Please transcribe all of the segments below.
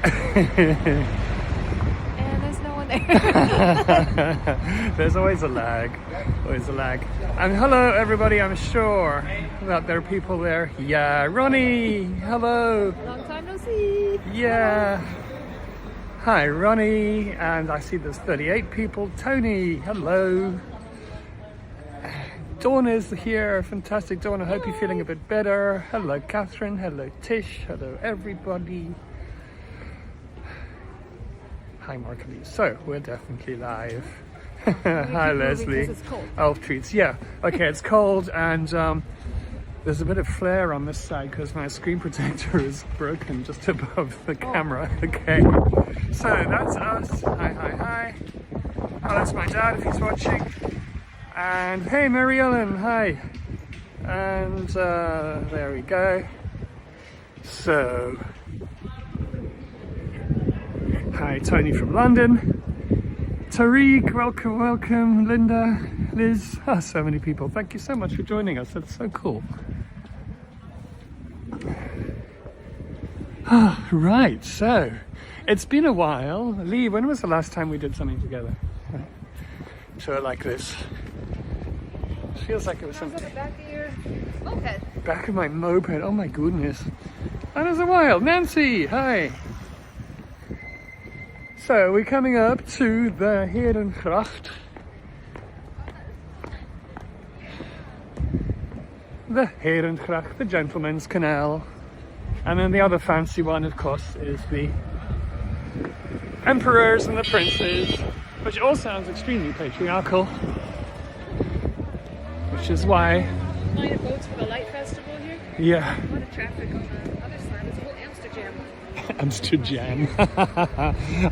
And there's no one there. There's always a lag. Always a lag. And hello everybody, I'm sure that there are people there. Yeah, Ronnie, hello. Long time no see. Yeah. Hi Ronnie, and I see there's 38 people. Tony, hello. Dawn is here, fantastic Dawn, I hope you're feeling a bit better. Hello Catherine, hello Tish, hello everybody. Hi Markley, so we're definitely live. Hi Leslie. It's cold. Elf treats, yeah. Okay, it's cold and there's a bit of flare on this side because my screen protector is broken just above the camera. Okay, so that's us. Hi, hi, hi. Oh, that's my dad if he's watching. And hey, Mary Ellen, hi. And there we go. So, hi, Tony from London. Tariq, welcome, welcome. Linda, Liz, oh, so many people. Thank you so much for joining us. That's so cool. Right, so it's been a while. Lee, when was the last time we did something together? So like this. Feels like it was something. The back of your moped. Back of my moped, oh my goodness. That was a while. Nancy, hi. So we're coming up to the Herengracht. The Herengracht, the Gentleman's Canal. And then the other fancy one, of course, is the Emperors and the Princes, which all sounds extremely patriarchal. Which is why... Line of boats for the light festival here. Yeah. A lot of traffic on the other side. There's a whole Amsterdam. Amsterdam.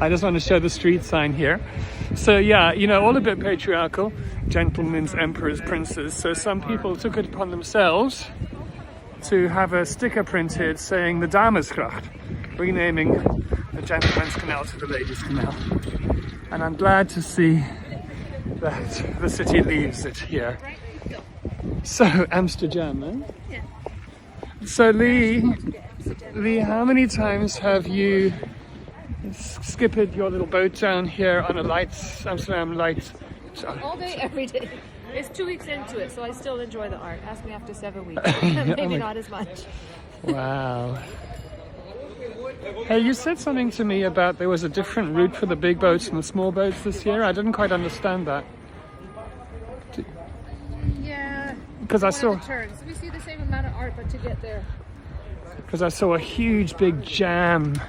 I just want to show the street sign here. So yeah, you know, all a bit patriarchal. Gentlemen's, emperors, princes. So some people took it upon themselves to have a sticker printed saying the Damesgracht, renaming the Gentleman's Canal to the Ladies' Canal. And I'm glad to see that the city leaves it here. So Amsterdam, eh? Yeah. So Lee, how many times have you skipped your little boat down here on a Amsterdam light? All day, every day. It's 2 weeks into it, so I still enjoy the art. Ask me after 7 weeks. Maybe not as much. Wow. Hey, you said something to me about there was a different route for the big boats and the small boats this year. I didn't quite understand that. Yeah. Because I saw... turns. We see the same amount of art, but to get there. Because I saw a huge big jam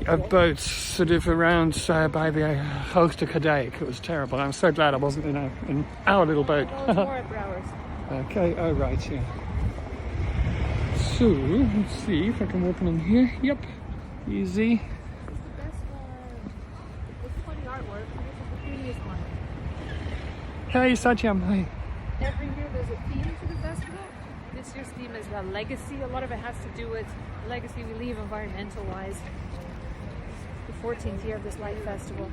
of boats sort of around by the Hoogte Kadijk. It was terrible. I'm so glad I wasn't in our little boat. Oh, it's more at Brouwers. Okay, oh right, yeah. So, let's see if I can open in here. Yep, easy. This one. It's funny artwork. This is the previous one. Hey, Satyam, hi. Every year there's a theme to the festival. This year's theme is legacy. A lot of it has to do with legacy we leave environmental-wise. The 14th year of this light festival.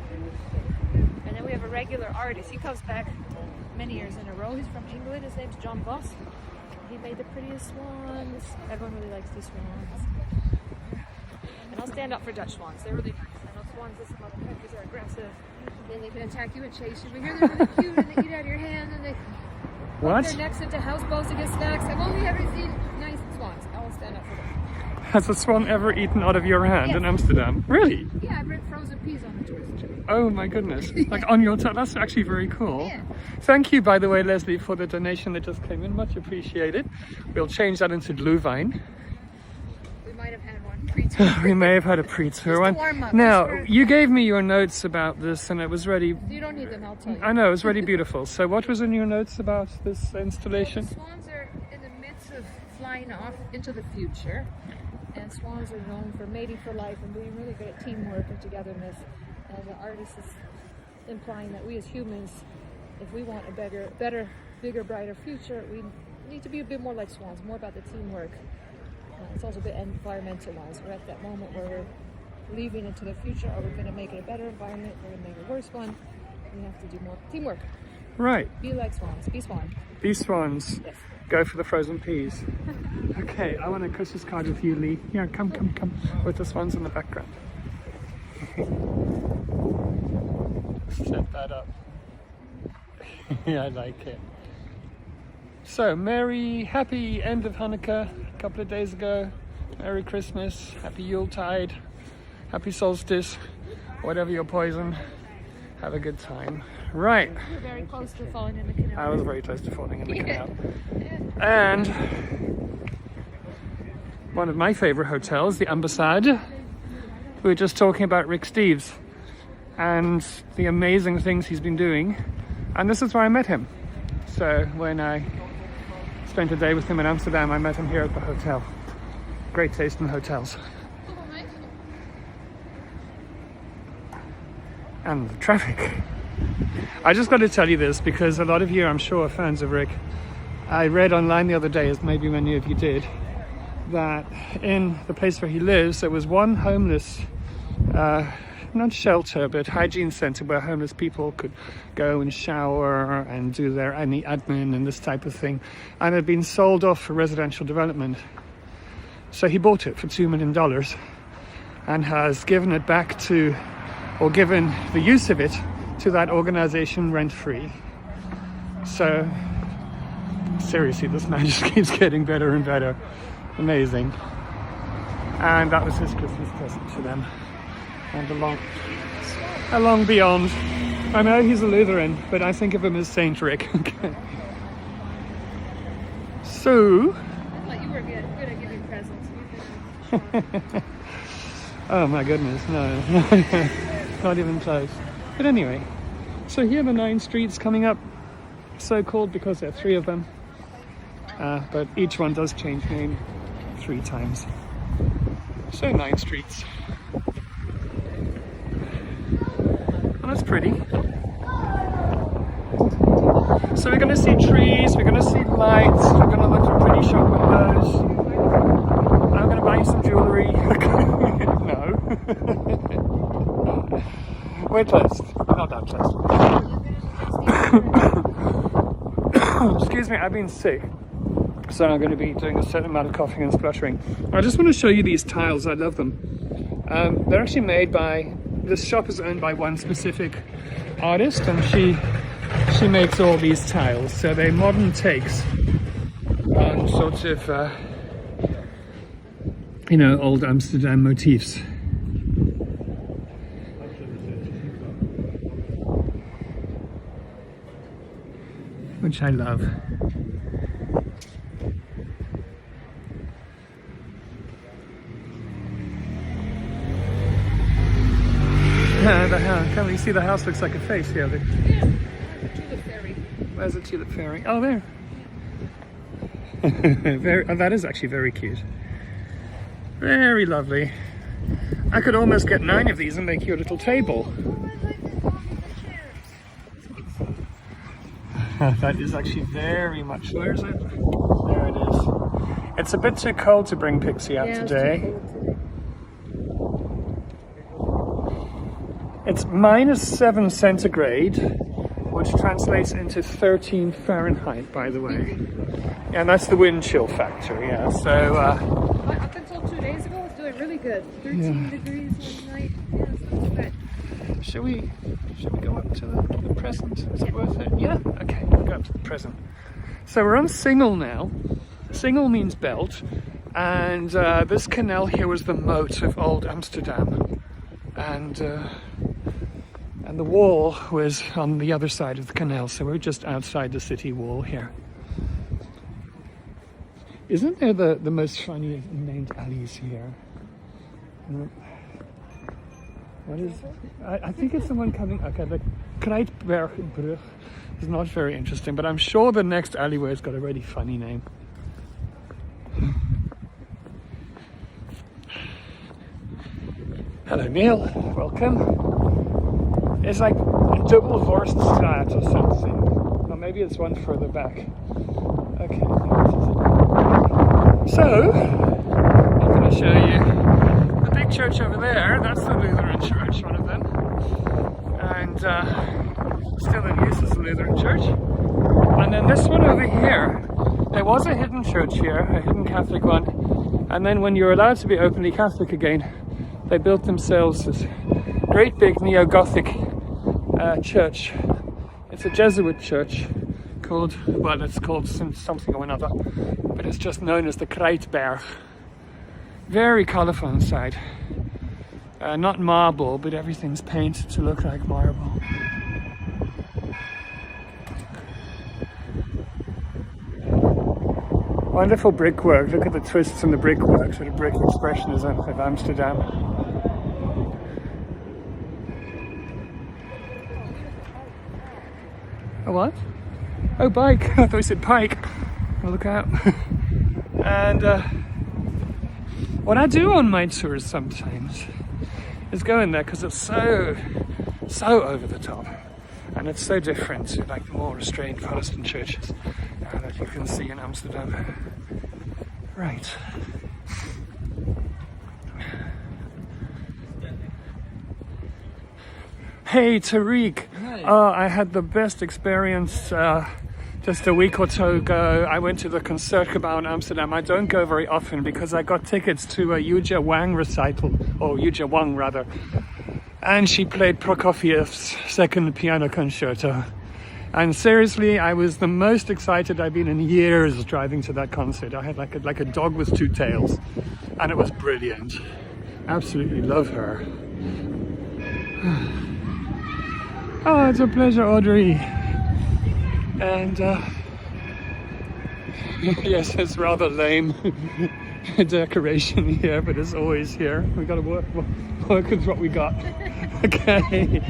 And then we have a regular artist. He comes back many years in a row. He's from England. His name's John Voss. He made the prettiest swans. Everyone really likes these swans. And I'll stand up for Dutch swans. They're really nice. I know swans in some other countries are aggressive. And they can attack you and chase you. But here they're really cute and they eat out of your hand and they put their necks into houseboats to get snacks. I've only ever seen nice swans. I will stand up for them. Has a swan ever eaten out of your hand in Amsterdam? Really? Yeah, I bring frozen peas on the tourist trip. Oh my goodness. Like on your that's actually very cool. Yeah. Thank you, by the way, Leslie, for the donation that just came in. Much appreciated. We'll change that into glühwein. We might have had one pre-tour. We may have had a pre-tour one. Warm up. Now, you gave me your notes about this and it was really... You don't need them, I'll tell you. I know, it was really beautiful. So what was in your notes about this installation? The swans are in the midst of flying off into the future. And swans are known for mating for life and being really good at teamwork and togetherness. And the artist is implying that we as humans, if we want a better, bigger, brighter future, we need to be a bit more like swans, more about the teamwork. It's also a bit environmentalized. We're at that moment where we're leaving into the future. Are we going to make it a better environment? We're going to make it a worse one. We have to do more teamwork. Right. Be like swans. Be swan. Be swans. Yes. Go for the frozen peas. Okay, I want a Christmas card with you, Lee. Yeah, come. With the swans in the background. Set that up. Yeah, I like it. So, happy end of Hanukkah a couple of days ago. Merry Christmas, happy Yuletide, happy solstice, whatever your poison. Have a good time. Right. You were very close to falling in the canal. I was very close to falling in the canal. And one of my favorite hotels, the Ambassade. We were just talking about Rick Steves and the amazing things he's been doing. And this is where I met him. So when I spent a day with him in Amsterdam, I met him here at the hotel. Great taste in hotels. And the traffic. I just got to tell you this because a lot of you, I'm sure, are fans of Rick. I read online the other day, as maybe many of you did, that in the place where he lives, there was one homeless, not shelter, but hygiene center where homeless people could go and shower and do any admin and this type of thing. And it had been sold off for residential development. So he bought it for $2 million and has given it back to, or given the use of it to that organization rent-free. So seriously, this man just keeps getting better and better. Amazing. And that was his Christmas present to them. And along beyond. I know he's a Lutheran, but I think of him as Saint Rick. So I thought you were good at giving presents. oh my goodness, no. Not even close. But anyway, so here are the 9 streets coming up, so called because there are 3 of them, but each one does change name 3 times. So 9 streets. Well, that's pretty. So we're going to see trees, we're going to see lights, we're going to look for pretty shop windows. I'm going to buy you some jewellery. No. We're close. Not that close. Excuse me, I've been sick. So I'm going to be doing a certain amount of coughing and spluttering. I just want to show you these tiles. I love them. They're actually made by, this shop is owned by one specific artist, and she makes all these tiles. So they're modern takes on sorts of, old Amsterdam motifs. Which I love. Can't you see the house looks like a face here? Yeah, tulip fairy. Where's the tulip fairy? Oh, there. That is actually very cute. Very lovely. I could almost get 9 of these and make you a little table. That is actually very much. Where is it? There it is. It's a bit too cold to bring Pixie out today. It's -7 centigrade, which translates into 13 Fahrenheit, by the way. And that's the wind chill factor, yeah. So up until 2 days ago, it was doing really good. 13 degrees one night. Yeah, it's not too bad. Should we go up to the present? Is it worth it? Yeah? Okay, we'll go up to the present. So we're on Single now. Single means belt. And this canal here was the moat of old Amsterdam. And the wall was on the other side of the canal, so we're just outside the city wall here. Isn't there the most funny named alleys here? What is? I think it's the one coming. Okay, the Krijtbergbrug is not very interesting, but I'm sure the next alleyway's got a really funny name. Hello, Neil. Welcome. It's like double Vorststraat or something. Or maybe it's one further back. Okay. So, I'm going to show you the big church over there. That's the Lutheran church, one of them. And still in use as a Lutheran church. And then this one over here. There was a hidden church here, a hidden Catholic one. And then when you're allowed to be openly Catholic again, they built themselves great big neo-Gothic church. It's a Jesuit church called, well, it's called something or another, but it's just known as the Kruitberg. Very colourful inside. Not marble, but everything's painted to look like marble. Wonderful brickwork. Look at the twists in the brickwork, sort of brick expressionism of Amsterdam. A what? Oh, bike. I thought you said pike. Oh, look out. And what I do on my tours sometimes is go in there because it's so over the top. And it's so different to like the more restrained Protestant churches that you can see in Amsterdam. Right. Hey Tariq! Hi. Oh, I had the best experience just a week or two ago. I went to the Concertgebouw in Amsterdam. I don't go very often because I got tickets to a Yuja Wang recital, or Yuja Wang rather. And she played Prokofiev's second piano concerto. And seriously, I was the most excited I've been in years driving to that concert. I had like a dog with two tails. And it was brilliant. Absolutely love her. Oh, it's a pleasure, Audrey. And yes, it's rather lame decoration here, but it's always here. We got to work with what we got. Okay.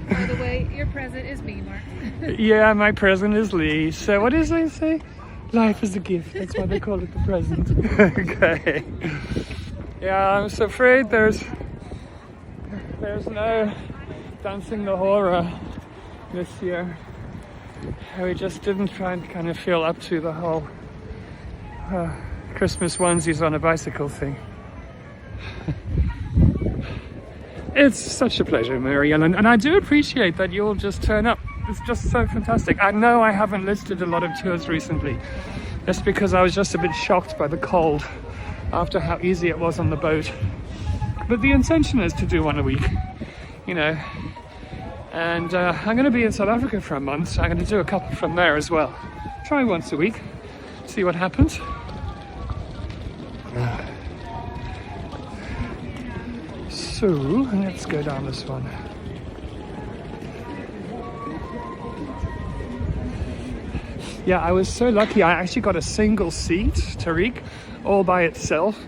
By the way, your present is me, Mark. Yeah, my present is Lee. So what does they say? Life is a gift. That's why they call it the present. Okay. Yeah, I'm so afraid there's no Dancing the Horror this year. We just didn't try and kind of feel up to the whole Christmas onesies on a bicycle thing. It's such a pleasure, Marielle, and I do appreciate that you'll just turn up. It's just so fantastic. I know I haven't listed a lot of tours recently. That's because I was just a bit shocked by the cold after how easy it was on the boat. But the intention is to do one a week, you know. And I'm going to be in South Africa for a month, so I'm going to do a couple from there as well. Try once a week, see what happens. So, let's go down this one. Yeah, I was so lucky. I actually got a single seat, Tariq, all by itself.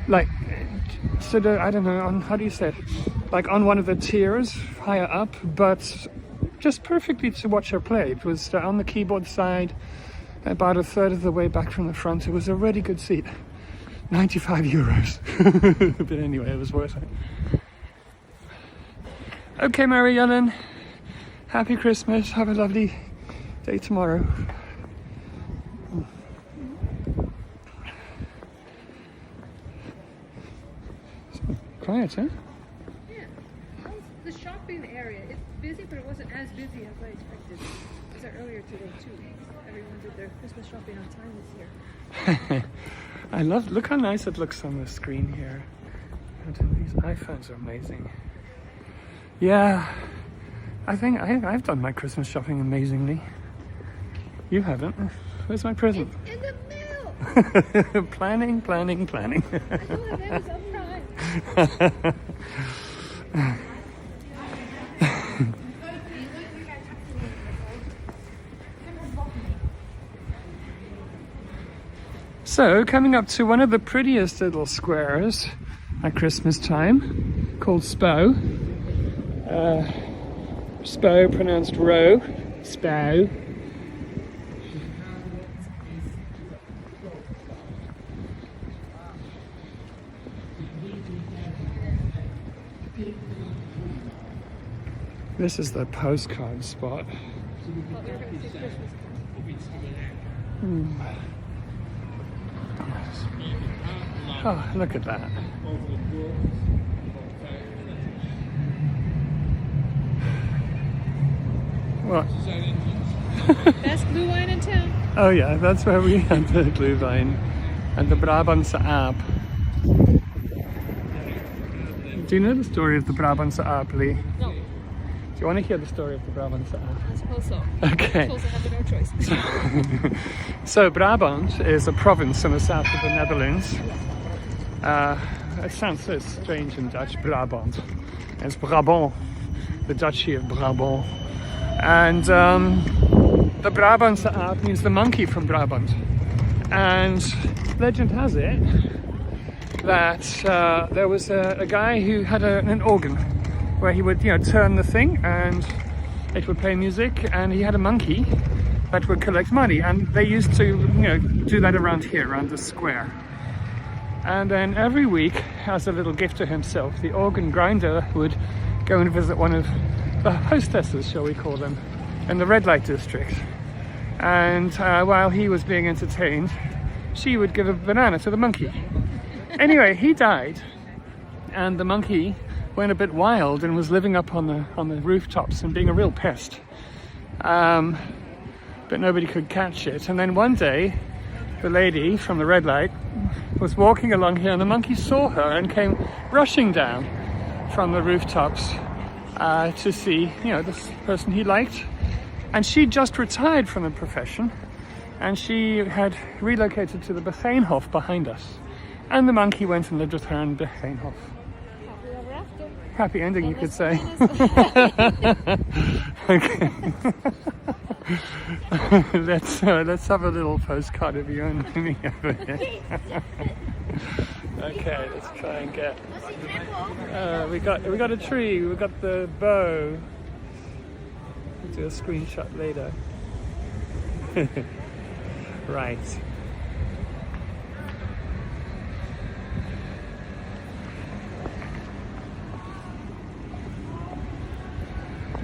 Like, sort of, I don't know, how do you say it? Like on one of the tiers higher up, but just perfectly to watch her play. It was on the keyboard side, about a third of the way back from the front. It was a really good seat. 95 euros. But anyway, it was worth it. Okay, Mary Ellen, happy Christmas. Have a lovely day tomorrow. Quiet, huh? Yeah. The shopping area, it's busy, but it wasn't as busy as I expected. It was earlier today, too. Everyone did their Christmas shopping on time this year. I love, look how nice it looks on the screen here. These iPhones are amazing. Yeah, I think I've done my Christmas shopping amazingly. You haven't. Where's my present? It's in the mail! Planning. I know that was upfront. So, coming up to one of the prettiest little squares at Christmas time, called Spui. Spui, pronounced row. Spui. This is the postcard spot. Oh, look at that. What? Best blue wine in town. Oh yeah, that's where we had the glühwein and the Brabantse aap. Do you know the story of the Brabantse aap, Lee? No, Do you want to hear the story of the Brabantse aap? I suppose so. Okay. I suppose I have no choice. So Brabant is a province in the south of the Netherlands. It sounds so strange in Dutch, Brabant. It's Brabant, the Duchy of Brabant. And the Brabantse aap means the monkey from Brabant. And legend has it that there was a guy who had an organ where he would, turn the thing and it would play music, and he had a monkey that would collect money, and they used to, do that around here, around the square. And then every week, as a little gift to himself, the organ grinder would go and visit one of the hostesses, shall we call them, in the red light district. And while he was being entertained, she would give a banana to the monkey. Anyway, he died, and the monkey went a bit wild and was living up on the rooftops and being a real pest. But nobody could catch it. And then one day, the lady from the red light was walking along here, and the monkey saw her and came rushing down from the rooftops to see, this person he liked. And she just retired from the profession, and she had relocated to the Begijnhof behind us. And the monkey went and lived with her in Begijnhof. Happy ending, you could say. Okay. Let's have a little postcard of you and me over here. Okay, let's try and get. We got a tree. We got the bow. We'll do a screenshot later. Right.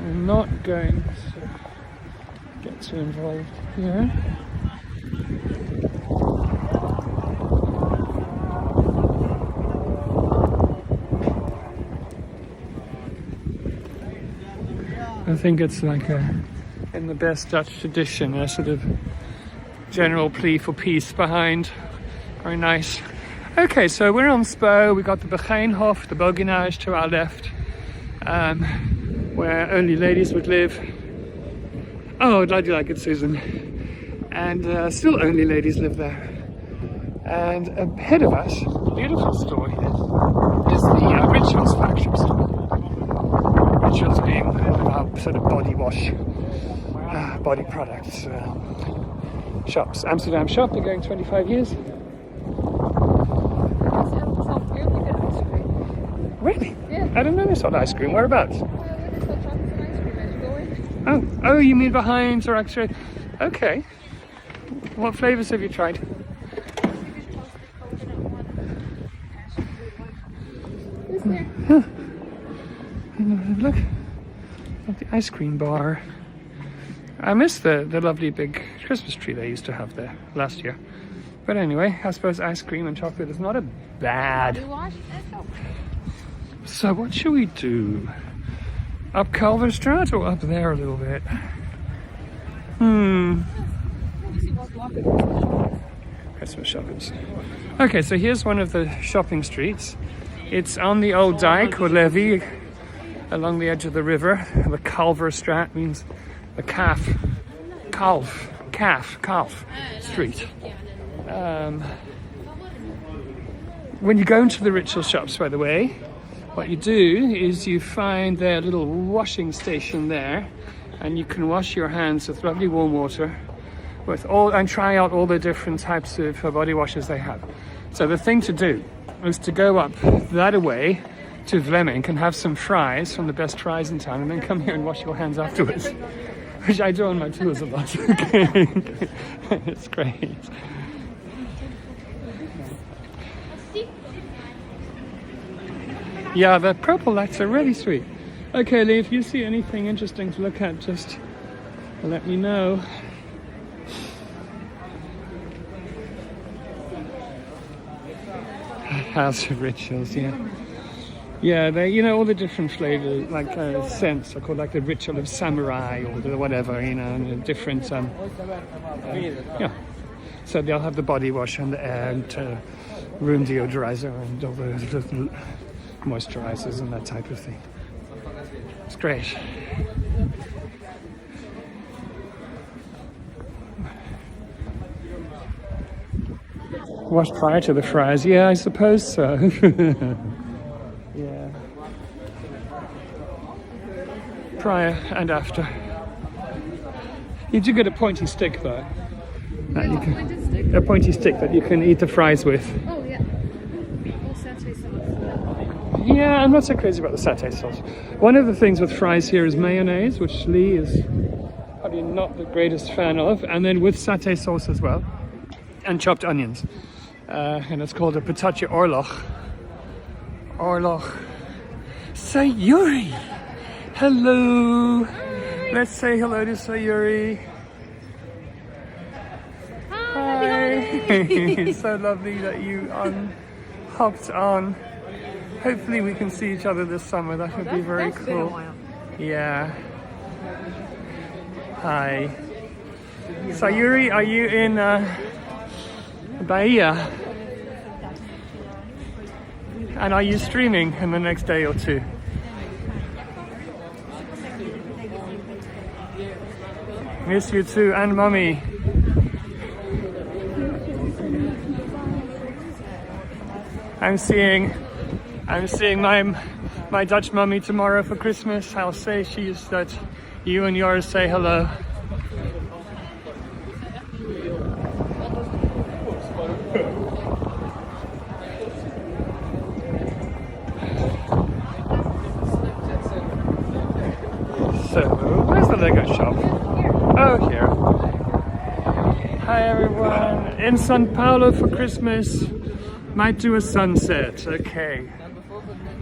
I'm not going to get too involved here. I think it's like in the best Dutch tradition, a sort of general plea for peace behind. Very nice. Okay, so we're on Spui. We got the Begijnhof, the Boginage to our left. Where only ladies would live. Oh, glad you like it, Susan. And still only ladies live there. And ahead of us, beautiful store here, is the Rituals flagship store. Rituals being one of our sort of body wash, body products shops. Amsterdam shop, been going 25 years. Really? Yeah. I don't know this on ice cream. Whereabouts? Oh, you mean behind or actually? Okay. What flavors have you tried? Look at the ice cream bar. I miss the lovely big Christmas tree they used to have there last year. But anyway, I suppose ice cream and chocolate is not a bad. So what should we do? Up Kalverstraat or up there a little bit? Christmas shoppers. Okay, so here's one of the shopping streets. It's on the old dike or levee along the edge of the river. The Kalverstraat means the calf street. When you go into the ritual shops, by the way, what you do is you find their little washing station there, and you can wash your hands with lovely warm water and try out all the different types of body washes they have. So the thing to do is to go up that way to Vlemming and have some fries from the best fries in town, and then come here and wash your hands afterwards, which I do on my tours a lot. It's great. Yeah, the purple lights are really sweet. Okay, Lee, if you see anything interesting to look at, just let me know. House of Rituals, yeah. Yeah, they, you know, all the different flavors, like scents are called like the ritual of samurai or the whatever, you know, and the different, yeah. So they'll have the body wash and the air and room deodorizer and all the little moisturizers and that type of thing. It's great. Washed prior to the fries? Yeah, I suppose so. Yeah. Prior and after. You do get a pointy stick though. That you can, a pointy stick that you can eat the fries with. Oh yeah. All satay sauce. Yeah, I'm not so crazy about the satay sauce. One of the things with fries here is mayonnaise, which Lee is probably not the greatest fan of, and then with satay sauce as well, and chopped onions. And it's called a patatje oorlog. Oorlog. Sayuri! Hello! Hi. Let's say hello to Sayuri. Hi! It's so lovely that you hopped on. Hopefully we can see each other this summer. That would be very That's been a cool. while. Yeah. Hi. Sayuri, are you in Bahia? And are you streaming in the next day or two? Miss you too, and Mummy. I'm seeing my Dutch mummy tomorrow for Christmas. I'll say she's that you and yours say hello. So, where's the Lego shop? Oh, here. Hi everyone. In Sao Paulo for Christmas. Might do a sunset. Okay.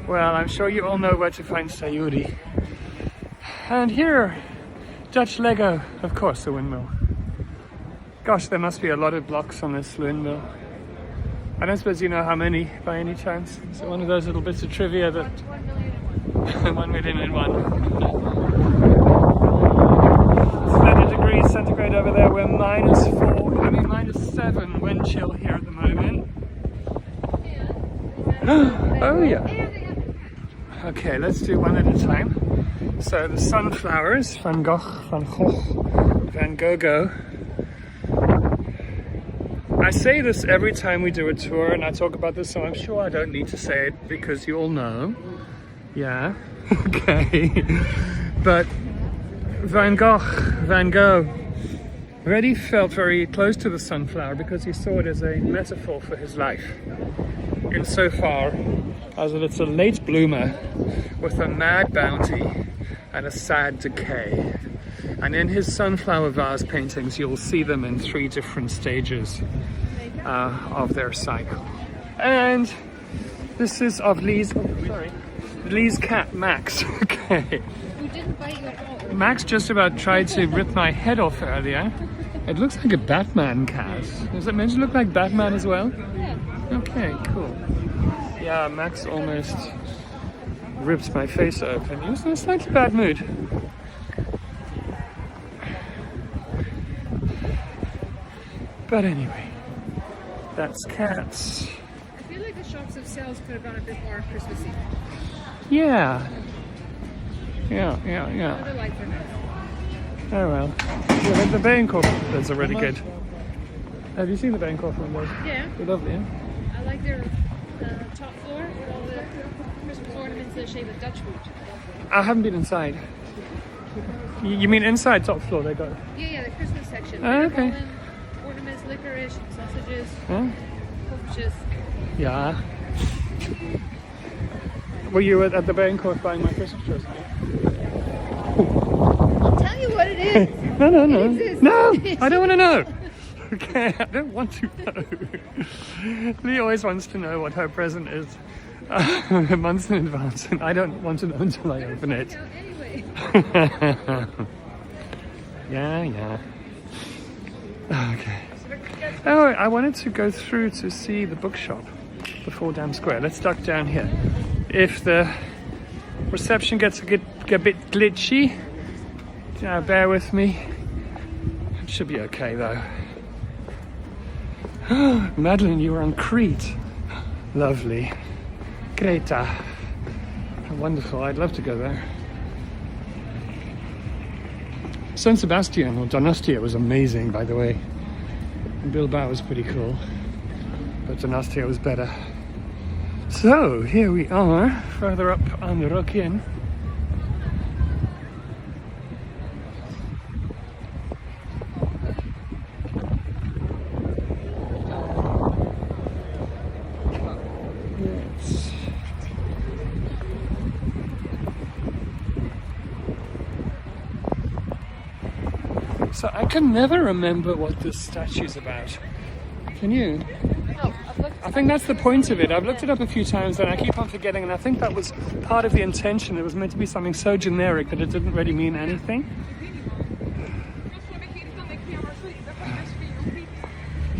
Well, I'm sure you all know where to find Sayuri. And here, Dutch Lego. Of course, the windmill. Gosh, there must be a lot of blocks on this windmill. I don't suppose you know how many by any chance. Is it one of those little bits of trivia that 1,000,001? 30 degrees centigrade over there. We're -7 wind chill here at the moment. Oh yeah. Okay, let's do one at a time. So the sunflowers, Van Gogh, Van Gogh. I say this every time we do a tour and I talk about this, so I'm sure I don't need to say it because you all know. Yeah, okay. But Van Gogh already felt very close to the sunflower because he saw it as a metaphor for his life, insofar as that it's a late bloomer with a mad bounty and a sad decay. And in his sunflower vase paintings, you'll see them in 3 different stages of their cycle. And this is of Lee's cat, Max. Okay. Who didn't bite you at all? Max just about tried to rip my head off earlier. It looks like a Batman cat. Does it meant to look like Batman as well? Yeah. Okay, cool. Yeah, Max almost ripped my face open. He was in a slightly bad mood. But anyway, that's cats. I feel like the shops themselves could have gone a bit more Christmassy. Yeah. Other lights are nice. Oh well. Yeah, the Bijenkorf windows are really good. Have you seen the Bijenkorf windows? Yeah. They're lovely, yeah? I like their top floor with all the Christmas ornaments in the shape of Dutch wood. I haven't been inside. You mean inside top floor they got? Yeah, the Christmas section. Oh, okay. Pollen, ornaments, licorice, sausages, Huh? cockroaches. Yeah. Were you at the Bijenkorf buying my Christmas tree? I'll tell you what it is. No. It exists. No, I don't want to know. Okay, I don't want to know. Lee always wants to know what her present is months in advance, and I don't want to know until I open it. Anyway. Yeah. Okay. Oh, I wanted to go through to see the bookshop before Dam Square. Let's duck down here. if the reception gets a bit glitchy. Bear with me. It should be okay though. Madeline, you were on Crete. Lovely. Creta. Wonderful. I'd love to go there. San Sebastian or Donostia was amazing, by the way. And Bilbao was pretty cool, but Donostia was better. So here we are, further up on the Rokin. Yes. So I can never remember what this statue's about. Can you? No, I think that's the point of it. I've looked it up a few times and I keep on forgetting, and I think that was part of the intention. It was meant to be something so generic that it didn't really mean anything.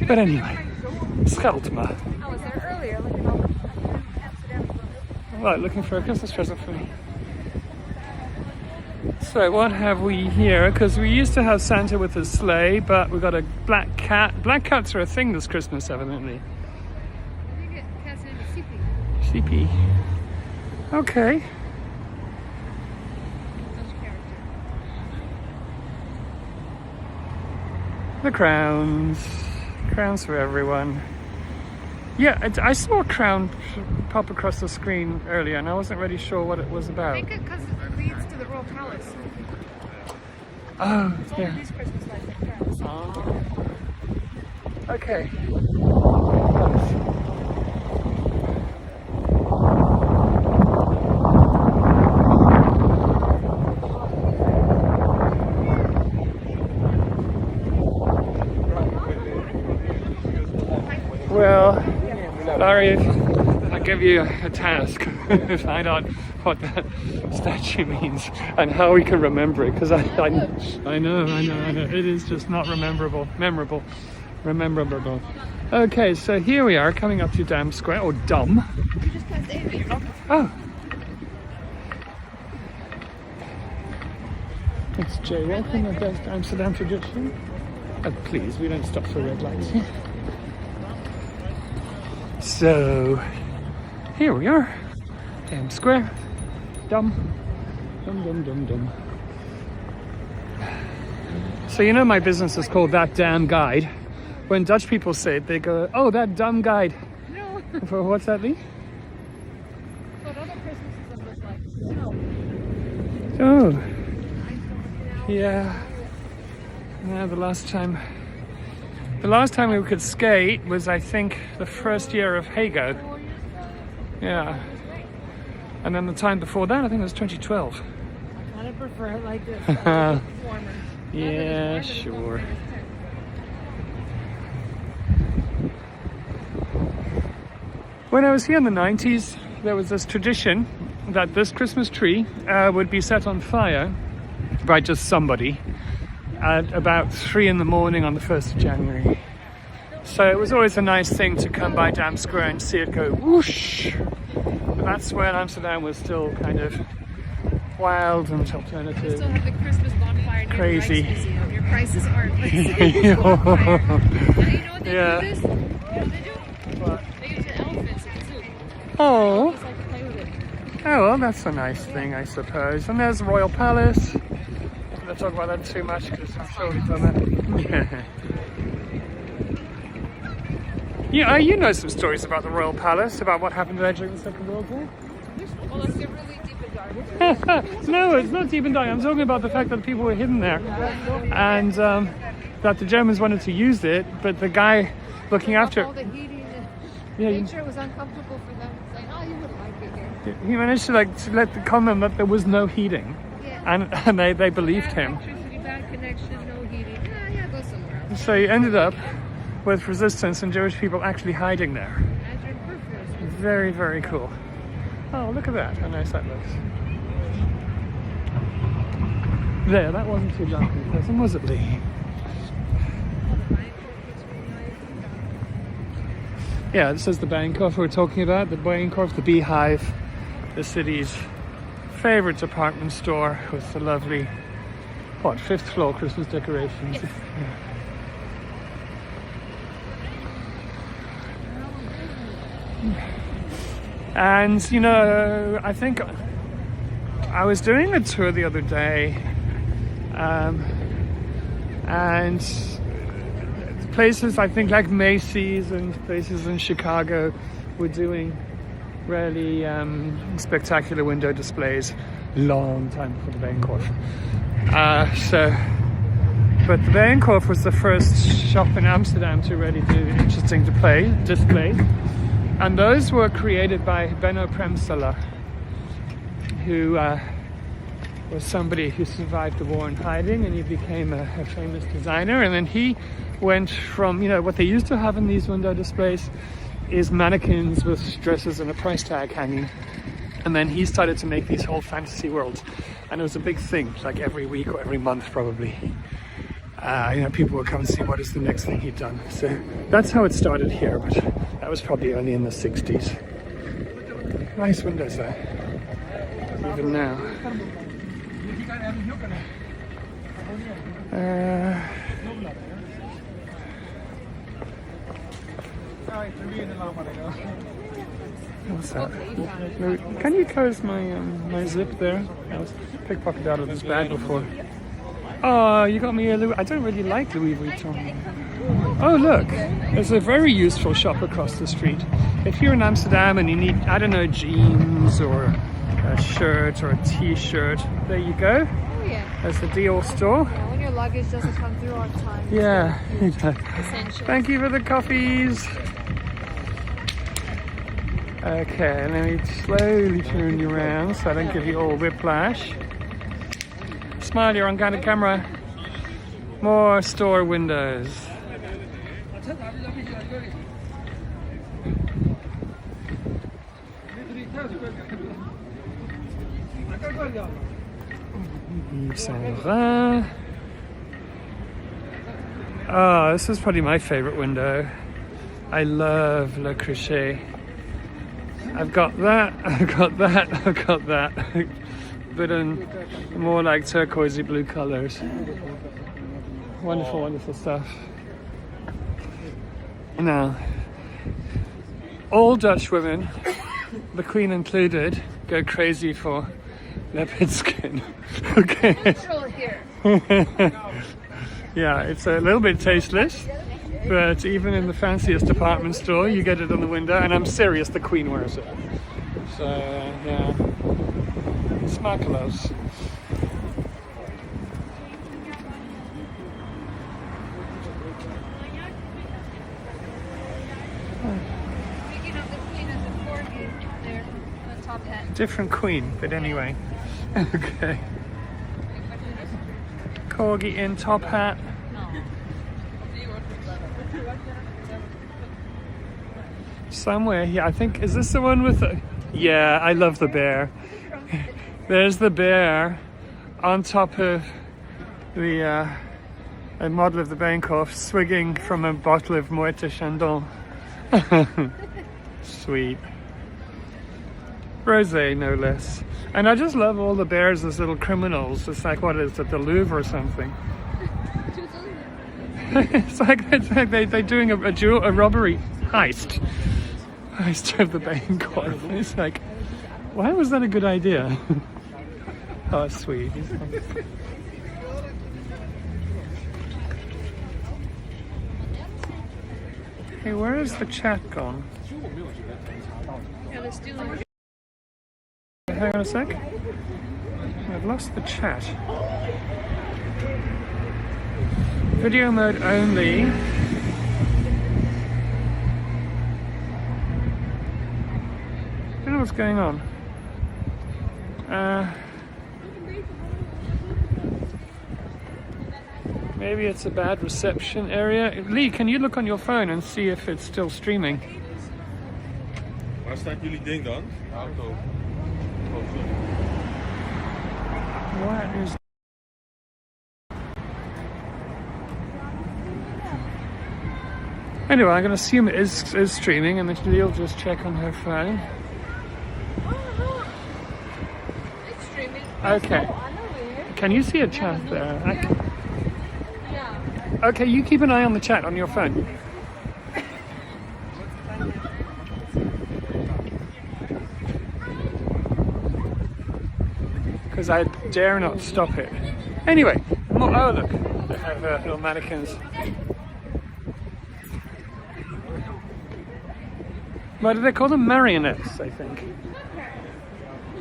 But anyway, Scheldma. I was there earlier looking over Amsterdam. Right, looking for a Christmas present for me. So what have we here? Because we used to have Santa with a sleigh, but we got a black cat. Black cats are a thing this Christmas, evidently. I think cat's name is Sippy. CP. Okay. Such character. The crowns. Crowns for everyone. Yeah, I saw a crown pop across the screen earlier and I wasn't really sure what it was I about. think because it leads to the Royal Palace. Oh, It's all yeah. these Christmas lights and crowns. Oh. Okay. Well, Larry, I give you a task. Find out what that statue means and how we can remember it, because I know. It is just not rememberable. Rememberable. Okay, so here we are coming up to Dam Square, or Dam. You just passed Amy. Oh. It's jaywalking, the best Amsterdam tradition. Oh, please, we don't stop for red lights here. So, here we are, Dam Square, Dum. So you know my business is called That Damn Guide. When Dutch people say it, they go, oh, that dumb guide. No. For what's that, Lee? But other Christmases I'm just like, no. Oh, yeah. Yeah, the last time we could skate was, I think, the first year of FEBO. Yeah. And then the time before that, I think it was 2012. I kind of prefer it like this. Warmer. Yeah, sure. When I was here in the 90s, there was this tradition that this Christmas tree would be set on fire by just somebody at about 3 in the morning on the 1st of January. So it was always a nice thing to come by Dam Square and see it go whoosh. But that's when Amsterdam was still kind of wild and You alternative. still have the Christmas bonfire near Crazy. the Rijksmuseum. Your prices aren't like the bonfire. Now, you know what they Yeah. do this? You know what they do? What? They use the elephants in the zoo. Oh, Just like to play with it. oh well, that's a nice thing, I suppose. And there's Royal Palace. I'm not talk about that too much because I'm sure we've done that. Yeah, you know some stories about the Royal Palace, about what happened there during the Second World War. Well, let's get really deep and dark. No, it's not deep and dark. I'm talking about the fact that people were hidden there, and that the Germans wanted to use it, but the guy looking after All the heating. yeah, Made sure it was uncomfortable for them. Saying, oh, you wouldn't like it here. he managed to let the comment that there was no heating, Yeah. and they believed Bad him. electricity, bad connection, no heating. Yeah, go somewhere else. So he ended up with resistance and Jewish people actually hiding there. Imagine purpose. Very, very cool. Oh, look at that, how nice that looks. There, that wasn't too dark in person, was it, Lee? Yeah, this is the Bijenkorf we're talking about, the Bijenkorf, the beehive the city's favorite department store with the lovely, what, 5th floor Christmas decorations. Yes. And, you know, I think I was doing a tour the other day, and places, I think, like Macy's and places in Chicago were doing really spectacular window displays long time before the Bijenkorf. But the Bijenkorf was the first shop in Amsterdam to really do interesting displays. And those were created by Benno Premsela, who was somebody who survived the war in hiding, and he became a famous designer. And then he went from, you know, what they used to have in these window displays is mannequins with dresses and a price tag hanging. And then he started to make these whole fantasy worlds. And it was a big thing, like every week or every month probably. You know, people would come and see what is the next thing he'd done. So that's how it started here, but that was probably only in the 60s. Nice windows there, even now. What's that? Can you close my my zip there? I was pickpocketed out of this bag before. Oh, you got me a Louis. I don't really like Louis Vuitton. Oh, look, there's a very useful shop across the street. If you're in Amsterdam and you need, I don't know, jeans or a shirt or a t-shirt, there you go. Oh, yeah. There's the Dior store. Yeah, when your luggage doesn't come through on time. Yeah. Essential. Thank you for the coffees. Okay, let me slowly turn you around so I don't give you all whiplash. Smile, you're on kind of camera. More store windows. Saint Laurent. Oh, this is probably my favorite window. I love Le Crochet. I've got that, I've got that, I've got that. But in more like turquoisey blue colors. Wonderful, wonderful stuff. Now, all Dutch women, the Queen included, go crazy for leopard skin. Okay. Natural here. Yeah, it's a little bit tasteless, but even in the fanciest department store, you get it on the window, and I'm serious, the Queen wears it. So, yeah. Smakeloos. Speaking of the Queen and the corgi there on the top hat. Different Queen, but anyway. Okay. Corgi in top hat. Somewhere here, I think, is this the one with the... Yeah, I love the bear. There's the bear on top of the a model of the Bijenkorf swigging from a bottle of Moët Chandon. Sweet. Rosé, no less. And I just love all the bears as little criminals. It's like, what is it, the Louvre or something? it's like they're doing a robbery heist. Heist of the Bijenkorf. It's like, why was that a good idea? Oh, sweet. Hey, where is the chat gone? Yeah, let's do it. Hang on a sec. I've lost the chat. Video mode only. I don't know what's going on. Maybe it's a bad reception area. Lee, can you look on your phone and see if it's still streaming? Waar staat jullie ding dan? Auto. What is... Anyway, I'm going to assume it is streaming, and then Lee'll just check on her phone. Okay. Can you see a chat there? Okay, you keep an eye on the chat on your phone. Because I dare not stop it. Anyway, oh look, they have little mannequins. What do they call them? Marionettes, I think.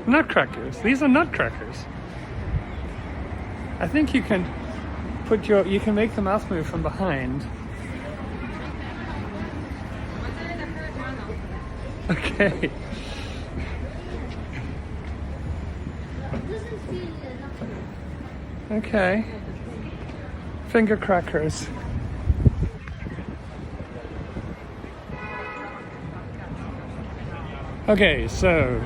Nutcrackers. These are nutcrackers. I think you can you can make the mouth move from behind. Okay. Okay. Finger crackers. Okay, so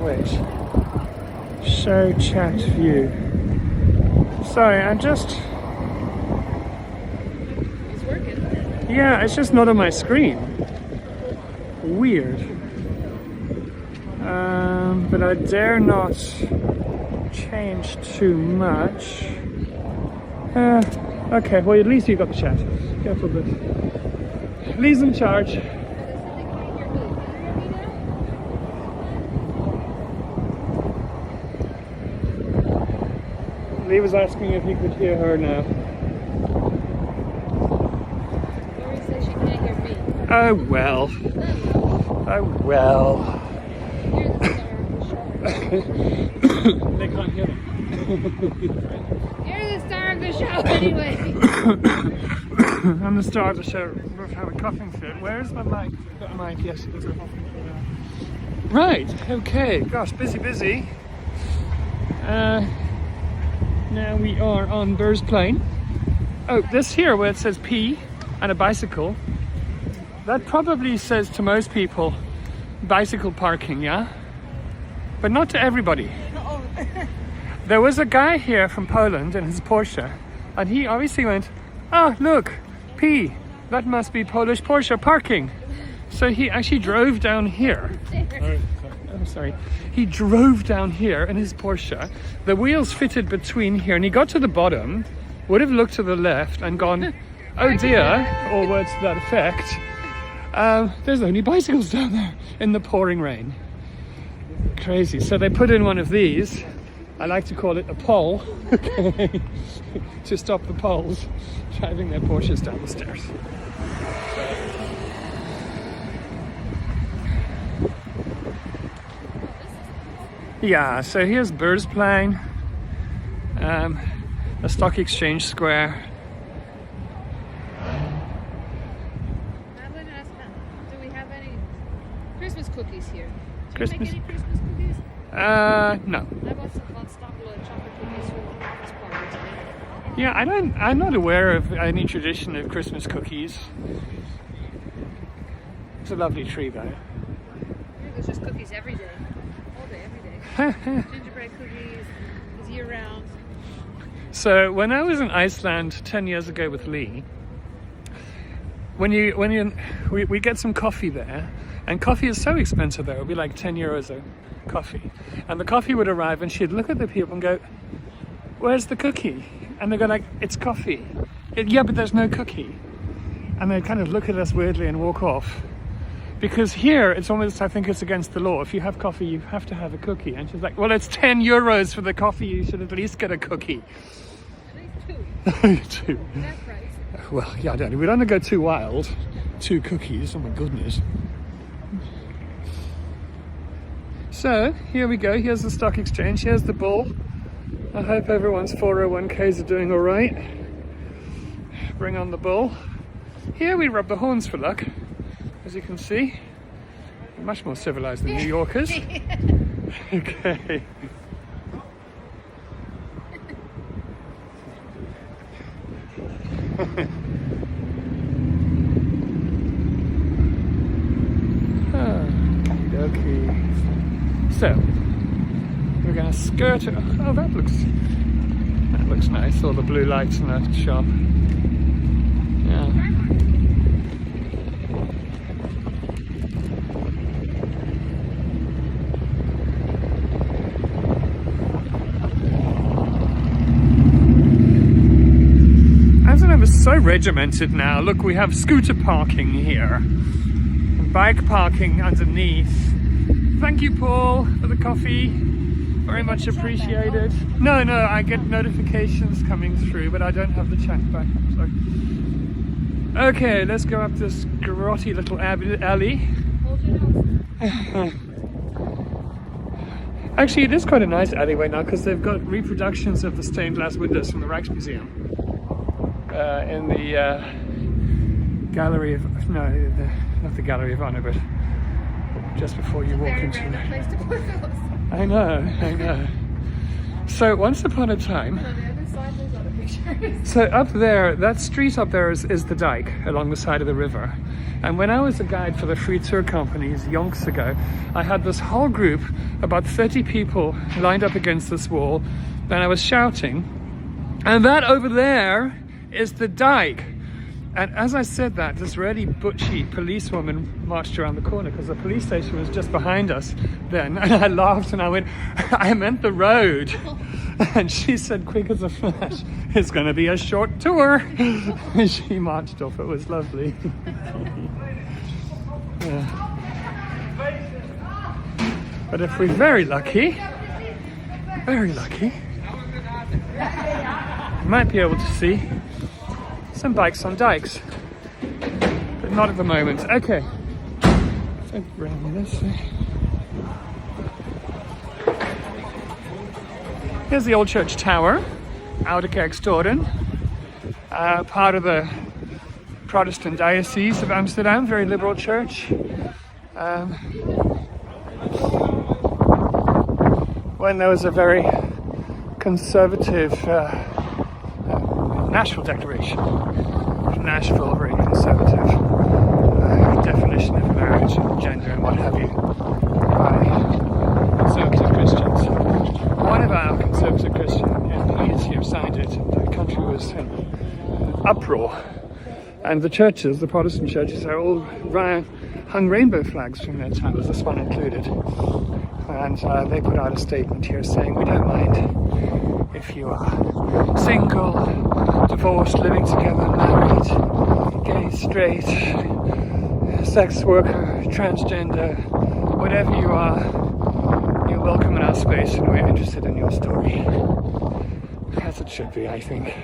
wait. Show chat view. Sorry, I'm just. It's working. Yeah, it's just not on my screen. Weird. But I dare not change too much. Okay, well at least you got the chat. Careful, but Lee's in charge. Lee was asking if he could hear her now. Lori says she can't hear me. Oh well. Oh well. They can't hear them. You're the star of the show anyway. I'm the star of the show. We've had a coughing fit. Where is my mic? Got a mic, yes, it's a coughing fit now. Right, okay. Gosh, busy. Now we are on Beursplein. Oh, this here where it says P and a bicycle, that probably says to most people bicycle parking, yeah? But not to everybody. There was a guy here from Poland in his Porsche, and he obviously went, oh look, P, that must be Polish Porsche parking. So he actually drove down here. I'm sorry. He drove down here in his Porsche. The wheels fitted between here, and he got to the bottom, would have looked to the left and gone, oh dear, or words to that effect. There's only bicycles down there in the pouring rain. Crazy. So they put in one of these. I like to call it a pole, okay, to stop the poles driving their Porsches down the stairs. Yeah, so here's Beursplein, a stock exchange square. Madeline asked, do we have any Christmas cookies here? Do Christmas? you make any Christmas cookies? No. I bought some hot chocolate cookies for the office party today. Yeah, I'm not aware of any tradition of Christmas cookies. It's a lovely tree though. Here there's just cookies every day. All day, every day. Gingerbread cookies, is year round. So when I was in Iceland 10 years ago with Lee, we get some coffee there, and coffee is so expensive there, it would be like 10 euros a coffee. And the coffee would arrive and she'd look at the people and go, where's the cookie? And they go like, it's coffee. Yeah, but there's no cookie. And they'd kind of look at us weirdly and walk off. Because here, it's almost, I think it's against the law. If you have coffee, you have to have a cookie. And she's like, well, it's 10 euros for the coffee. You should at least get a cookie. At least two. Two. That price. Well, yeah, I don't know. We don't want to go too wild. 2 cookies, oh my goodness. So, here we go. Here's the stock exchange. Here's the bull. I hope everyone's 401ks are doing all right. Bring on the bull. Here we rub the horns for luck. As you can see, much more civilized than New Yorkers. Okay. Okay. So we're going to skirt. Oh, that looks nice. All the blue lights in that shop. Yeah. regimented now. Look, we have scooter parking here. Bike parking underneath. Thank you, Paul, for the coffee. Very much appreciated. No, I get notifications coming through, but I don't have the chat back. Sorry. Okay, let's go up this grotty little alley. Actually, it is quite a nice alleyway now because they've got reproductions of the stained glass windows from the Rijksmuseum in the gallery of not the Gallery of Honor, but just before you walk into it. I know. So once upon a time, so up there, that street up there is the dike along the side of the river. And when I was a guide for the free tour companies yonks ago, I had this whole group, about 30 people lined up against this wall, and I was shouting, and that over there is the dike. And as I said that, this really butchy policewoman marched around the corner because the police station was just behind us then. And I laughed and I went, I meant the road. And she said, quick as a flash, it's going to be a short tour. And she marched off. It was lovely. Yeah. But if we're very lucky, we might be able to see some bikes on dikes, but not at the moment. Okay, so round this way. Here's the old church tower, Oude Kerktoren, part of the Protestant diocese of Amsterdam, very liberal church. When there was a very conservative Nashville Declaration. Nashville, very conservative definition of marriage and gender and what have you by conservative Christians. One of our conservative Christian MPs here signed it. The country was in uproar, and the churches, the Protestant churches, are all hung rainbow flags from their towers, this one included. And they put out a statement here saying, we don't mind if you are single, divorced, living together, married, gay, straight, sex worker, transgender, whatever you are, you're welcome in our space and we're interested in your story. As it should be, I think.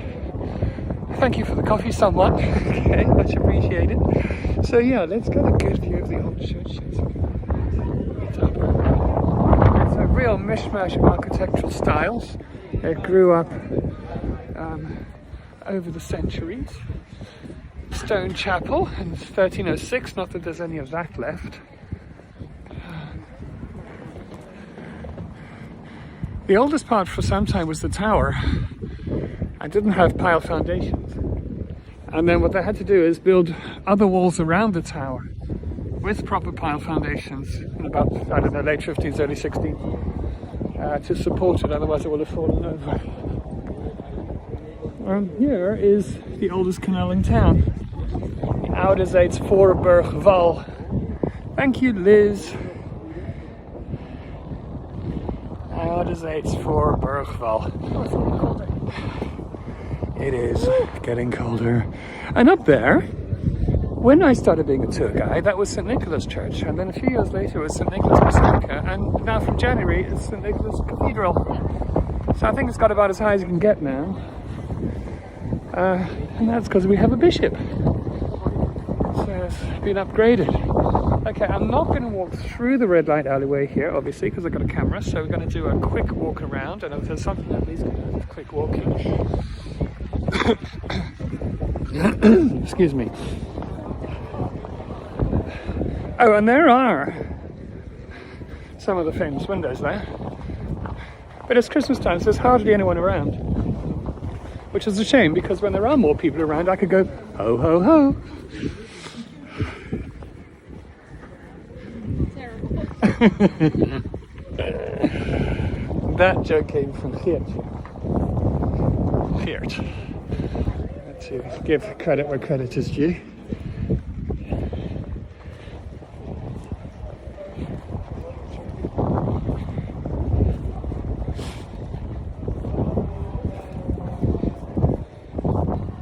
Thank you for the coffee, someone. Okay, much appreciated. So yeah, let's get a good view of the old church. It's a real mishmash of architectural styles. It grew up over the centuries. Stone chapel in 1306, not that there's any of that left. The oldest part for some time was the tower. I didn't have pile foundations. And then what they had to do is build other walls around the tower with proper pile foundations in about, I don't know, late 15th, early 16th. To support it, otherwise it would have fallen over. Here is the oldest canal in town. Oude Zeets Voorburgwal. Thank you, Liz. Oude Zeets Voorburgwal. Oh, it's getting colder. It is getting colder. And up there, when I started being a tour guide, that was St. Nicholas Church, and then a few years later it was St. Nicholas Basilica, and now from January it's St. Nicholas Cathedral. So I think it's got about as high as you can get now. And that's because we have a bishop. So it's been upgraded. Okay, I'm not going to walk through the red light alleyway here, obviously, because I've got a camera, so we're going to do a quick walk around, and if there's something that needs quick walking. Excuse me. Oh, and there are some of the famous windows there. But it's Christmas time, so there's hardly anyone around. Which is a shame, because when there are more people around, I could go, ho, ho, ho. Terrible. That joke came from Geert. To give credit where credit is due.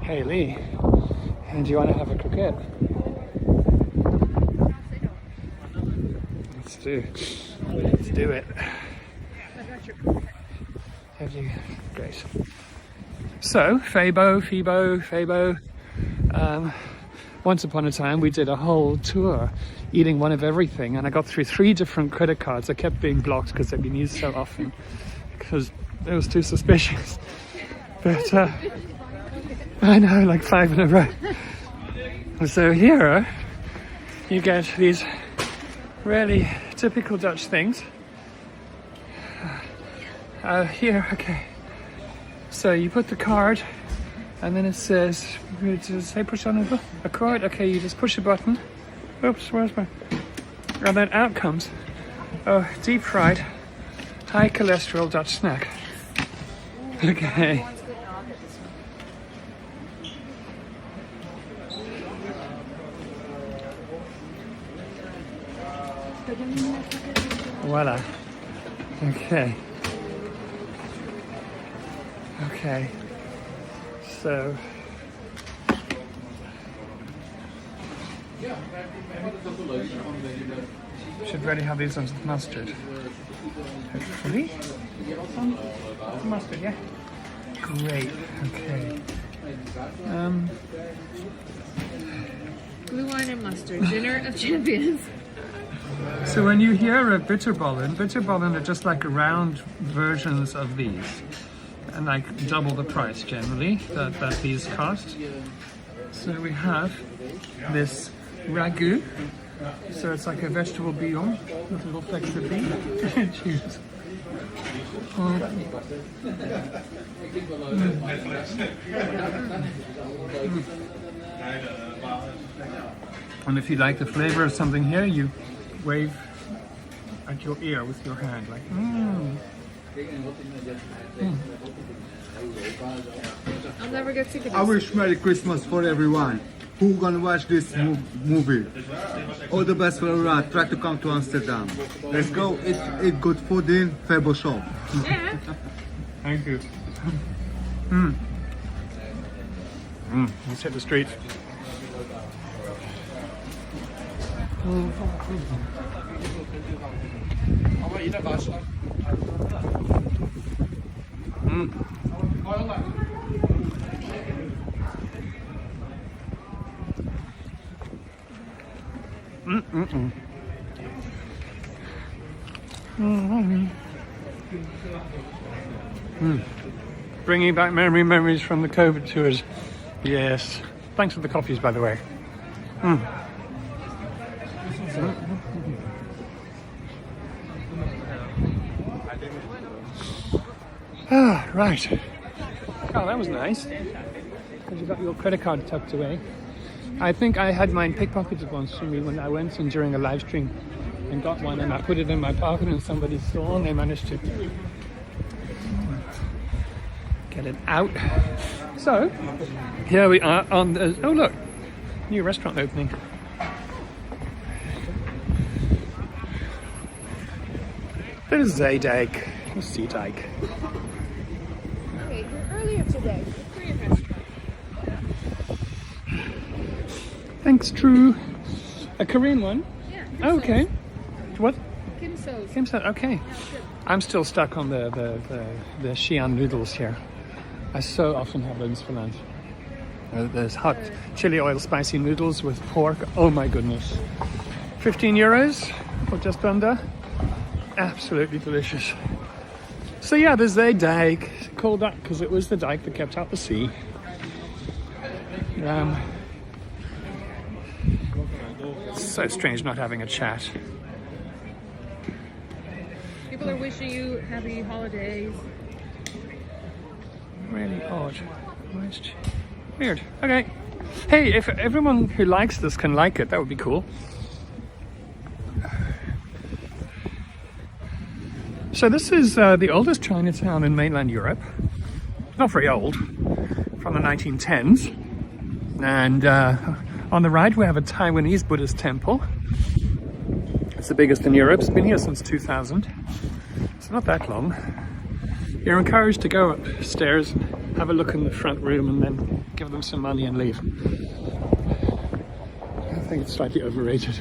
Hey Lee. And do you want to have a croquette? Let's do it. Have you? Great. So, FEBO. Once upon a time, we did a whole tour eating one of everything, and I got through 3 different credit cards. I kept being blocked because they've been used so often because it was too suspicious. But I know, like 5 in a row. So here you get these really typical Dutch things. Here, okay. So you put the card, and then it says, does it say push on a card? Okay, you just push a button. Oops, where's my... And then out comes a deep fried, high cholesterol Dutch snack. Okay. Voila. Okay. Okay. So should really have these ones with mustard. Hopefully. Mustard, yeah. Great. Okay. Blue wine and mustard, dinner of champions. So when you hear of bitterballen are just like round versions of these, and like double the price generally that these cost. So we have this ragu. So it's like a vegetable bouillon with little flecks of beef. Cheers. And if you like the flavor of something here, you wave at your ear with your hand, like I'll never get sick of I this. wish Merry Christmas for everyone who gonna watch this movie. All the best for everyone. Try to come to Amsterdam. Let's go eat good food in FEBO shop. Yeah. Thank you. Let's hit the streets. Bringing back memories from the COVID tours. Yes. Thanks for the coffees, by the way. Ah, right. Oh, that was nice. Because you got your credit card tucked away. I think I had mine pickpocketed once from me when I went in during a live stream and got one, and I put it in my pocket and somebody stole, and they managed to get it out. So here we are on the, oh look, new restaurant opening. There's Zeedijk, Zeedijk. Okay, we're earlier today. Korean restaurant. Thanks, True. A Korean one? Yeah. Oh, okay. What? Kim So's. Kim said, okay. I'm still stuck on the Xi'an noodles here. I so often have those for lunch. There's hot chili oil spicy noodles with pork. Oh my goodness. 15 euros or just under. Absolutely delicious. So yeah, there's a dike. Called that because it was the dike that kept out the sea. It's so strange not having a chat. People are wishing you happy holidays. Really odd. Weird. Okay. Hey, if everyone who likes this can like it, that would be cool. So this is the oldest Chinatown in mainland Europe. Not very old, from the 1910s. And on the right we have a Taiwanese Buddhist temple. It's the biggest in Europe. It's been here since 2000. It's not that long. You're encouraged to go upstairs and have a look in the front room and then give them some money and leave. think it's slightly overrated.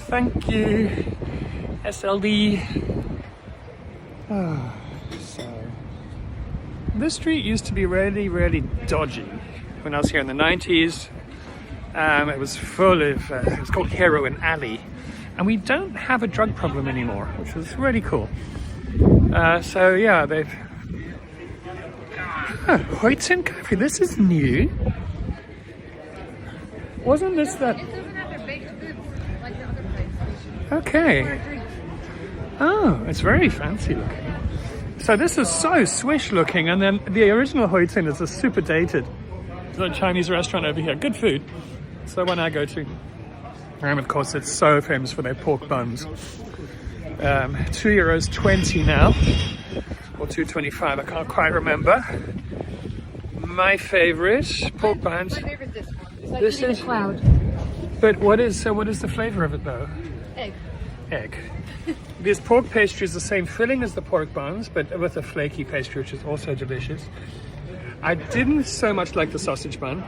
Thank you, SLD. So, this street used to be really, really dodgy when I was here in the 90s. It was full of, it was called Heroin Alley. And we don't have a drug problem anymore, which was really cool. So yeah, they've... Oh, Hoyton Cafe, this is new. Wasn't this that... It doesn't have their baked goods like the other place. Okay. Oh, it's very fancy looking. So this is so swish looking, and then the original Hoyton is a super dated. It's a Chinese restaurant over here. Good food. It's the one I go to. And of course, it's so famous for their pork buns. €2.20 now, or $2.25. I can't quite remember. My favorite pork buns. My favorite this one. It's like This eating is- a cloud. But what is the flavor of it though? Egg. Egg. This pork pastry is the same filling as the pork buns, but with a flaky pastry, which is also delicious. I didn't so much like the sausage bun,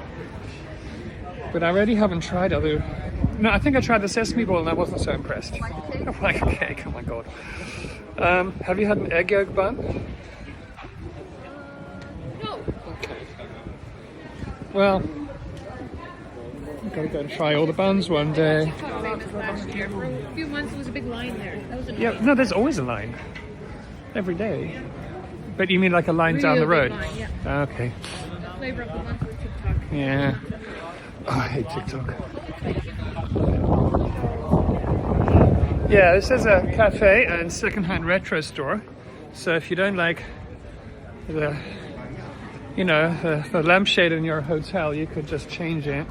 but I really haven't tried other. No, I think I tried the sesame ball and I wasn't so impressed. Like a cake, oh my god. Have you had an egg yolk bun? No. Okay. Well, I've got to go and try all the buns one day. TikTok famous last year. For a few months, there was a big line there. That was a Yeah, no, there's always a line. Every day. But you mean like a line down the Real road? big line, yeah. Okay. Flavor of the month was TikTok. Yeah. Oh, I hate TikTok. Yeah, this is a cafe and second-hand retro store. So if you don't like the, you know, the lampshade in your hotel, you could just change it.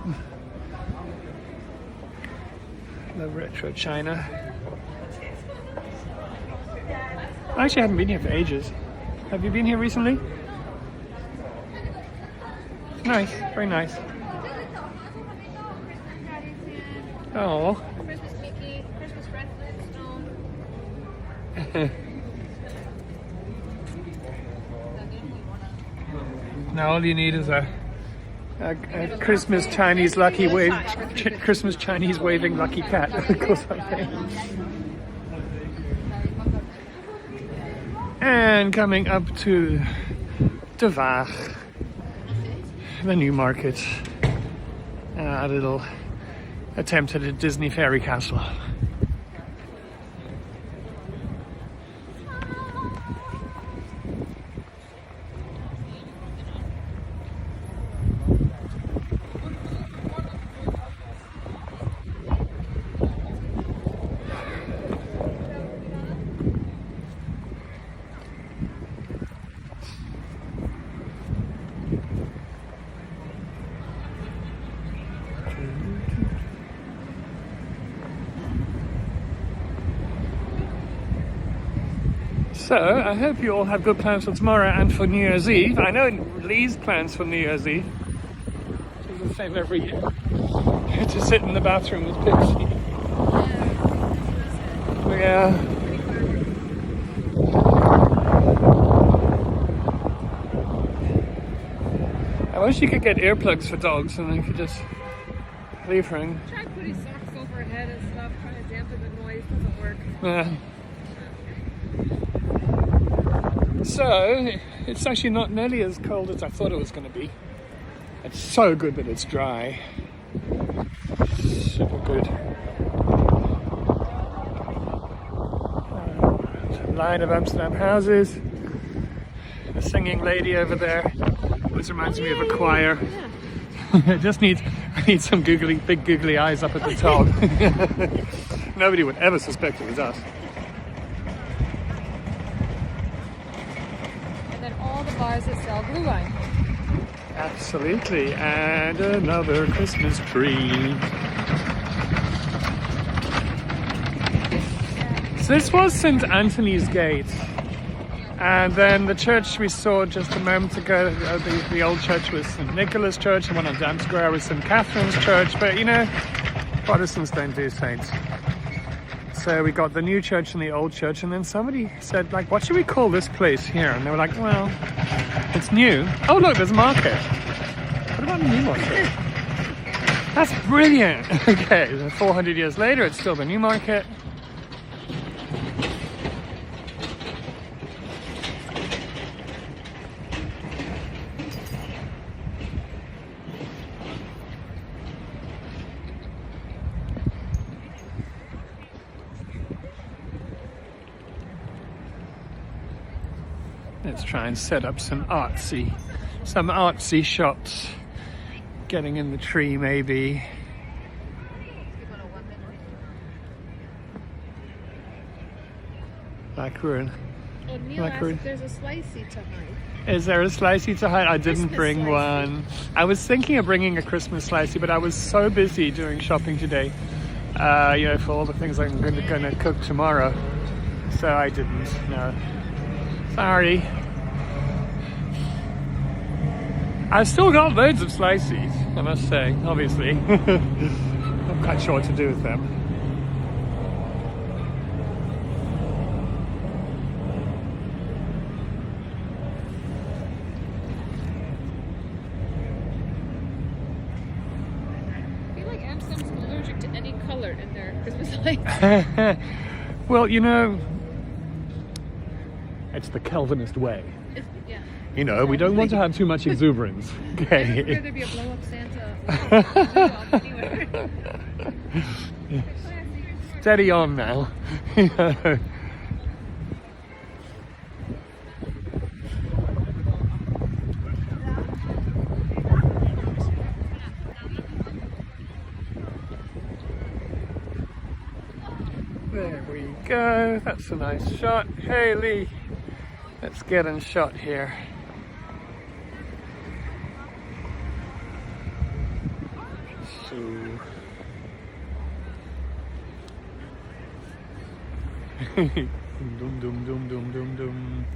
The retro china. I actually haven't been here for ages. Have you been here recently? Nice, very nice. Oh. Christmas Mickey, Christmas Red Flintstone. Now all you need is a Christmas Chinese lucky wave, Christmas Chinese waving lucky cat or something. And coming up to De Waag, the new market, a little attempt at a Disney fairy castle. So, I hope you all have good plans for tomorrow and for New Year's Eve. I know Lee's plans for New Year's Eve. It's the same every year. To sit in the bathroom with Pixie. Yeah. I wish you could get earplugs for dogs and then you could just leave her in. Try putting socks over her head and stuff, trying to dampen the noise. Doesn't work. Yeah. So, it's actually not nearly as cold as I thought it was going to be. It's so good that it's dry. Super good. Line of Amsterdam houses. A singing lady over there. Which reminds me of a choir. I need some big googly eyes up at the top. Nobody would ever suspect it was us. All the bars that sell glue wine. Absolutely, and another Christmas tree. So this was St. Anthony's Gate, and then the church we saw just a moment ago, the old church was St. Nicholas Church, and one on Dam Square was St. Catherine's Church, but you know, Protestants don't do saints. So we got the new church and the old church, and then somebody said, like, what should we call this place here? And they were like, well, it's new. Oh, look, there's a market. What about a new market? That's brilliant. Okay, then 400 years later, it's still the new market. Let's try and set up some artsy shots. Getting in the tree, maybe. Like we're in. Oh, Neil asked if there's a slicey to hide. Is there a slicey to hide? I didn't Christmas bring slicey. one. I was thinking of bringing a Christmas slicey, but I was so busy doing shopping today. You know, for all the things I'm gonna cook tomorrow. So I didn't. No. Sorry. I've still got loads of slices, I must say, obviously. Not quite sure what to do with them. I feel like Amsterdam's allergic to any colour in their Christmas lights. Well, you know, it's the Calvinist way. Yeah. You know, we don't want to have too much exuberance. Could Okay. there be a blow up Santa? Anywhere. Steady on now. You know. There we go. That's a nice shot. Hey Lee, let's get in shot here. So dum dum dum dum dum dum.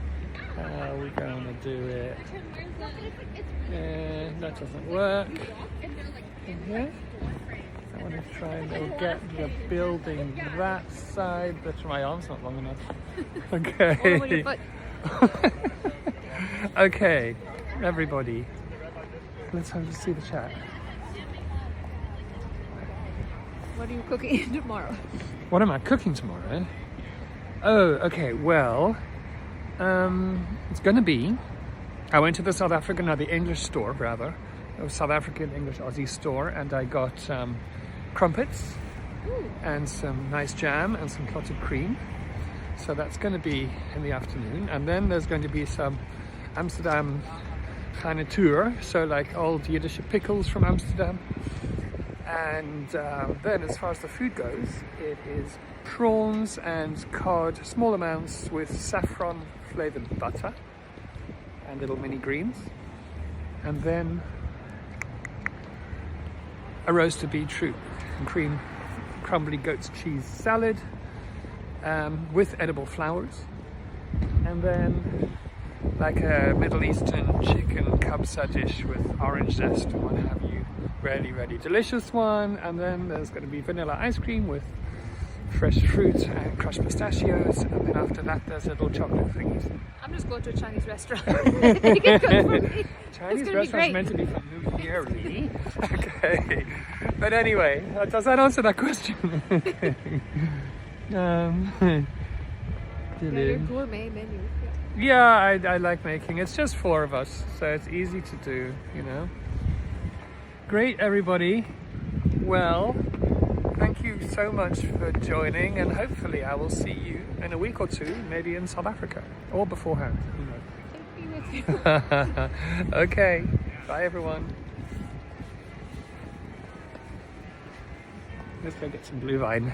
How are we gonna do it? That doesn't work. Okay. I want to try and go get the building that side. That's my arm's not long enough. Okay. Okay, everybody. Let's have to see the chat. What are you cooking tomorrow? What am I cooking tomorrow? Oh, okay, well, it's gonna be, I went to the South African, the English store rather, South African English Aussie store, and I got crumpets and some nice jam and some clotted cream. So that's going to be in the afternoon, and then there's going to be some Amsterdam Chinatown, so like old Yiddish pickles from Amsterdam. And then as far as the food goes, it is prawns and cod, small amounts with saffron flavoured butter and little mini greens. And then a roasted beetroot and cream crumbly goat's cheese salad with edible flowers. And then like a Middle Eastern chicken kabsa dish with orange zest and what have you. Really, really delicious one. And then there's going to be vanilla ice cream with fresh fruit and crushed pistachios. And then after that, there's little chocolate thingies. I'm just going to a Chinese restaurant. I think it's good for me. Chinese restaurant's meant to be for New Year, Lee. Okay. But anyway, does that answer that question? Your gourmet menu. Yeah, I like making. It's just 4 of us, so it's easy to do, you know. Great, everybody. Well, thank you so much for joining, and hopefully I will see you in a week or 2, maybe in South Africa, or beforehand. Take me with you. Okay, bye everyone. Let's go get some blue wine.